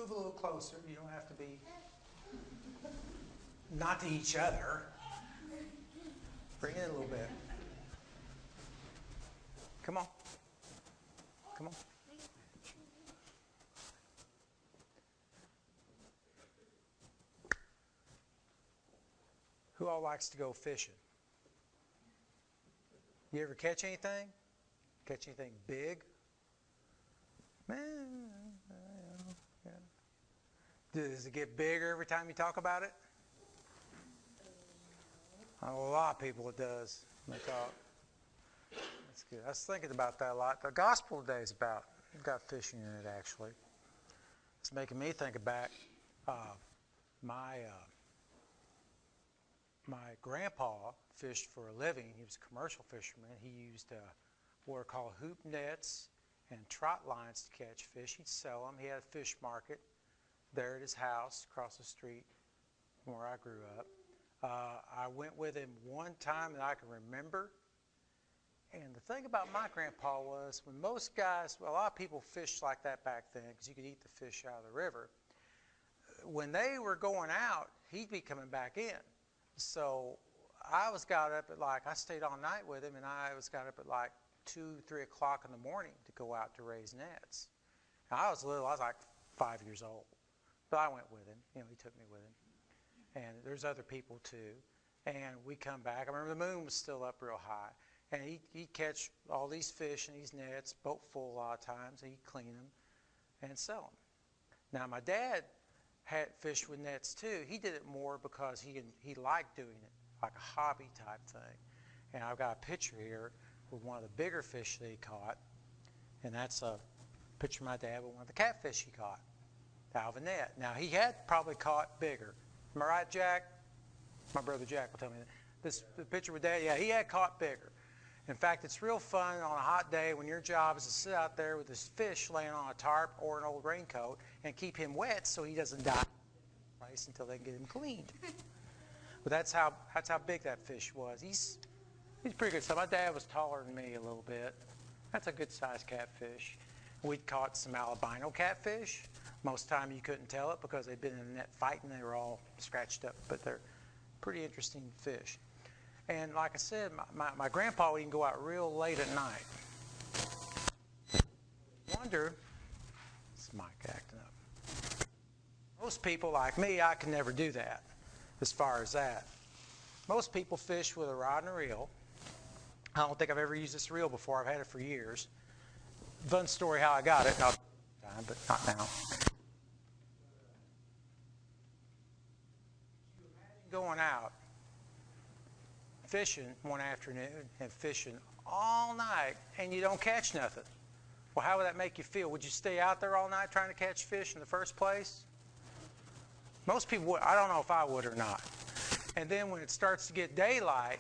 move a little closer. You don't have to be, not to each other. Bring it in a little bit. Come on. Come on. Who all likes to go fishing? You ever catch anything? Catch anything big? Man, yeah. Does it get bigger every time you talk about it? A lot of people it does when they talk. That's good. I was thinking about that a lot. The gospel today is about, got fishing in it actually. It's making me think back. My grandpa fished for a living. He was a commercial fisherman. He used what are called hoop nets and trot lines to catch fish. He'd sell them. He had a fish market there at his house across the street from where I grew up. I went with him one time that I can remember. And the thing about my grandpa was when most guys, well, a lot of people fished like that back then because you could eat the fish out of the river. When they were going out, he'd be coming back in. So I got up at I stayed all night with him, and I got up at 2, 3 o'clock in the morning to go out to raise nets. Now, I was little. I was 5 years old. But I went with him. He took me with him. And there's other people too. And we come back. I remember the moon was still up real high. And he'd catch all these fish in these nets, boat full a lot of times, and he'd clean them and sell them. Now, my dad had fished with nets too. He did it more because he liked doing it, like a hobby type thing. And I've got a picture here with one of the bigger fish that he caught. And that's a picture of my dad with one of the catfish he caught out of a net. Now, he had probably caught bigger. Am I right, Jack? My brother Jack will tell me that. The picture with Dad, yeah, he had caught bigger. In fact, it's real fun on a hot day when your job is to sit out there with this fish laying on a tarp or an old raincoat and keep him wet so he doesn't die until they can get him cleaned. But that's how big that fish was. He's pretty good. So my dad was taller than me a little bit. That's a good-sized catfish. We'd caught some albino catfish. Most of the time you couldn't tell it because they'd been in a net fighting. They were all scratched up, but they're pretty interesting fish. And like I said, my grandpa would even go out real late at night. Wonder, this mic acting up. Most people like me, I can never do that as far as that. Most people fish with a rod and a reel. I don't think I've ever used this reel before. I've had it for years. Fun story how I got it, not time, but not now. Going out fishing one afternoon and fishing all night and you don't catch nothing. Well, how would that make you feel? Would you stay out there all night trying to catch fish in the first place? Most people would. I don't know if I would or not. And then when it starts to get daylight,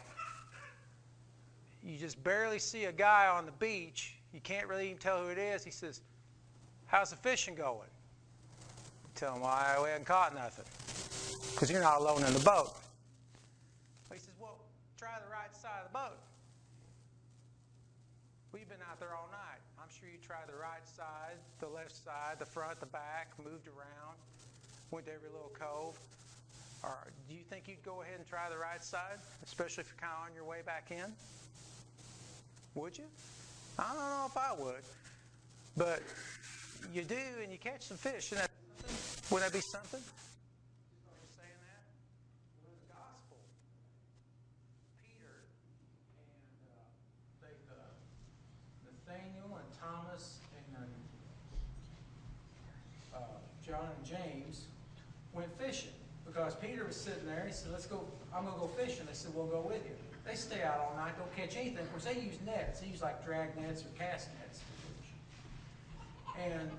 you just barely see a guy on the beach. You can't really even tell who it is. He says, "How's the fishing going?" You tell him, "Well, we haven't caught nothing." Because you're not alone in the boat. He says, "Well, try the right side of the boat." We've been out there all night. I'm sure you tried the right side, the left side, the front, the back, moved around, went to every little cove. Or do you think you'd go ahead and try the right side, especially if you're kind of on your way back in? Would you? I don't know if I would. But you do, and you catch some fish. Wouldn't that be something? Thomas and John and James went fishing because Peter was sitting there. He said, "Let's go. I'm going to go fishing." They said, "We'll go with you." They stay out all night, don't catch anything. Of course, they use nets. They use drag nets or cast nets to fish. And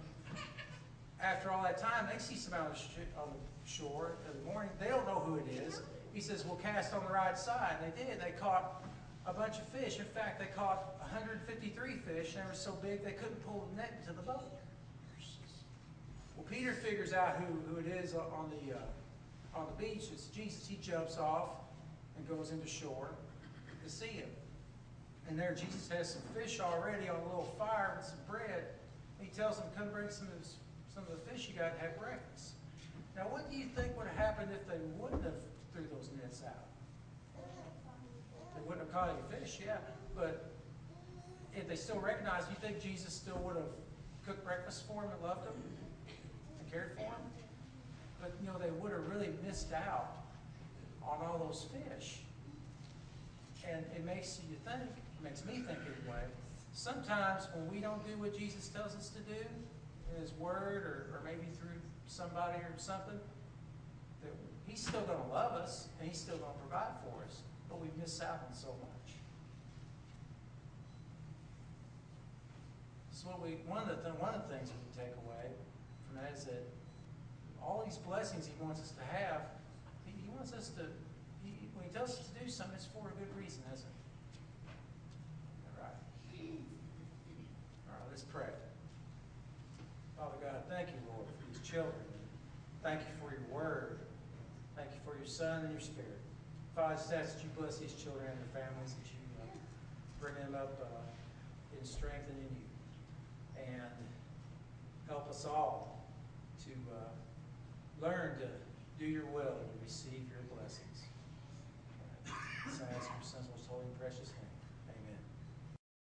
after all that time, they see some out on the shore in the morning. They don't know who it is. He says, "We'll cast on the right side." And they did. They caught a bunch of fish. In fact, they caught 153 fish, and they were so big they couldn't pull the net into the boat. Well, Peter figures out who it is on the beach. It's Jesus. He jumps off and goes into shore to see him. And there Jesus has some fish already on a little fire with some bread. He tells them, "Come bring some some of the fish you got to have breakfast. Now, what do you think would have happened if they wouldn't have threw those nets out? They wouldn't have caught any fish, yeah. But if they still recognized, you think Jesus still would have cooked breakfast for them and loved them and cared for them? But, you know, they would have really missed out on all those fish. And it makes you think, it makes me think anyway, sometimes when we don't do what Jesus tells us to do in His Word or maybe through somebody or something, that He's still going to love us and He's still going to provide for us, but we miss out on so much. So one of the things we can take away from that is that all these blessings He wants us to have, He wants us to, when He tells us to do something, it's for a good reason, isn't it? All right. All right, let's pray. Father God, thank you, Lord, for these children. Thank you for your word. Thank you for your Son and your Spirit. Father, I just ask that you bless these children and their families, that you bring them up in strength and in you. And help us all to learn to do your will and receive your blessings. So I ask your Son's most holy and precious name.